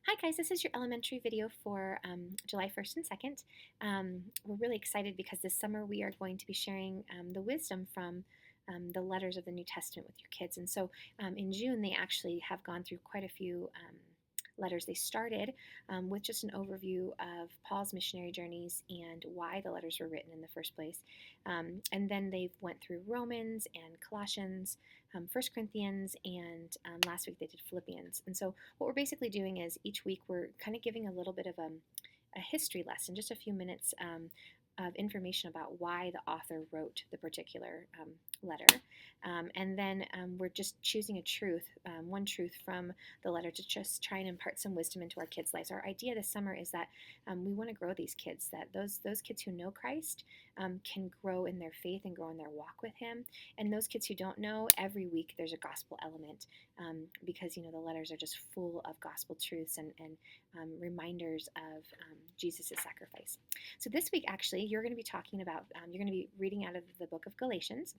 Hi guys, this is your elementary video for July 1st and 2nd. We're really excited because this summer we are going to be sharing the wisdom from the letters of the New Testament with your kids. And so in June, they actually have gone through quite a few letters. They started with just an overview of Paul's missionary journeys and why the letters were written in the first place. And then they went through Romans and Colossians, 1 Corinthians, and last week they did Philippians. And so what we're basically doing is each week we're kind of giving a little bit of a history lesson, just a few minutes of information about why the author wrote the particular letter. And then we're just choosing a truth, one truth from the letter to just try and impart some wisdom into our kids' lives. Our idea this summer is that we want to grow these kids, that those kids who know Christ can grow in their faith and grow in their walk with Him. And those kids who don't know, every week there's a gospel element because, the letters are just full of gospel truths and reminders of Jesus' sacrifice. So this week, actually, you're going to be talking about, you're going to be reading out of the book of Galatians.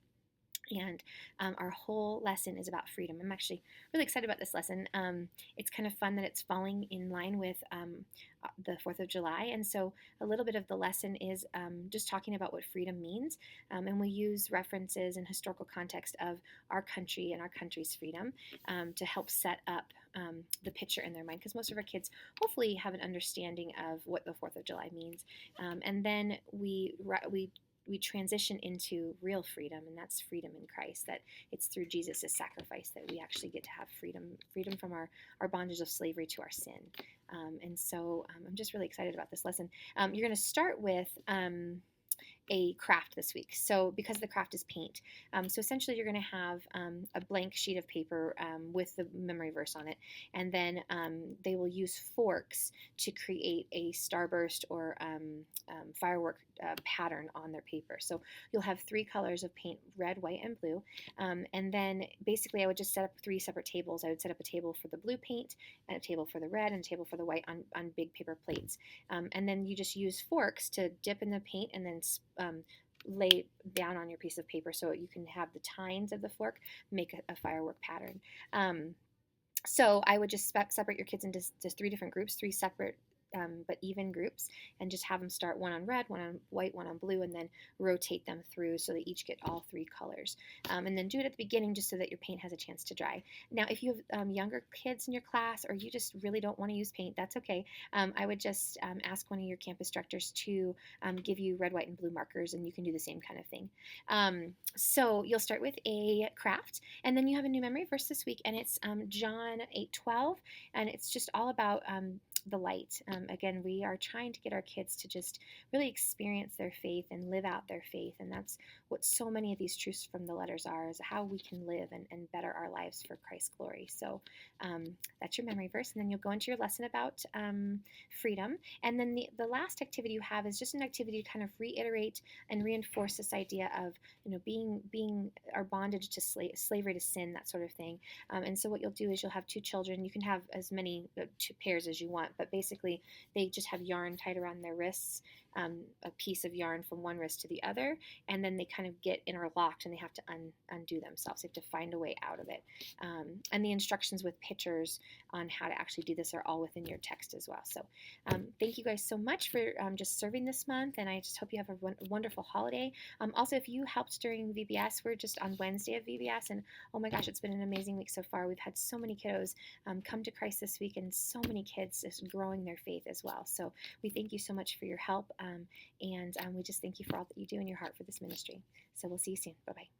And our whole lesson is about freedom. I'm actually really excited about this lesson. It's kind of fun that it's falling in line with the 4th of July. And so a little bit of the lesson is just talking about what freedom means. And we use references and historical context of our country and our country's freedom to help set up the picture in their mind, because most of our kids hopefully have an understanding of what the 4th of July means. And then we transition into real freedom, and that's freedom in Christ, that it's through Jesus' sacrifice that we actually get to have freedom from our bondage of slavery to our sin. And so I'm just really excited about this lesson. You're going to start with a craft this week. So because the craft is paint, so essentially you're going to have a blank sheet of paper with the memory verse on it, and then they will use forks to create a starburst or firework pattern on their paper. So you'll have 3 colors of paint: red, white, and blue. And then basically I would just set up 3 separate tables. I would set up a table for the blue paint, and a table for the red, and a table for the white on big paper plates. And then you just use forks to dip in the paint and then lay down on your piece of paper so you can have the tines of the fork make a firework pattern. So I would just separate your kids into just 3 different groups, 3 separate but even groups, and just have them start one on red, one on white, one on blue, and then rotate them through so they each get all 3 colors. And then do it at the beginning just so that your paint has a chance to dry. Now, if you have younger kids in your class, or you just really don't want to use paint, that's okay. I would just ask one of your campus directors to give you red, white, and blue markers, and you can do the same kind of thing. So you'll start with a craft, and then you have a new memory verse this week, and it's John 8:12, and it's just all about the light. Again, we are trying to get our kids to just really experience their faith and live out their faith, and that's what so many of these truths from the letters are, is how we can live and better our lives for Christ's glory. So that's your memory verse, and then you'll go into your lesson about freedom, and then the last activity you have is just an activity to kind of reiterate and reinforce this idea of being our bondage to slavery to sin, that sort of thing. And so what you'll do is you'll have 2 children. You can have as many 2 pairs as you want, but basically they just have yarn tied around their wrists, a piece of yarn from one wrist to the other, and then they kind of get interlocked and they have to undo themselves. They have to find a way out of it. And the instructions with pictures on how to actually do this are all within your text as well. So thank you guys so much for just serving this month, and I just hope you have a wonderful holiday. Also, if you helped during VBS, we're just on Wednesday of VBS, and oh my gosh, it's been an amazing week so far. We've had so many kiddos come to Christ this week, and so many kids just growing their faith as well. So we thank you so much for your help, and we just thank you for all that you do in your heart for this ministry. So we'll see you soon. Bye-bye.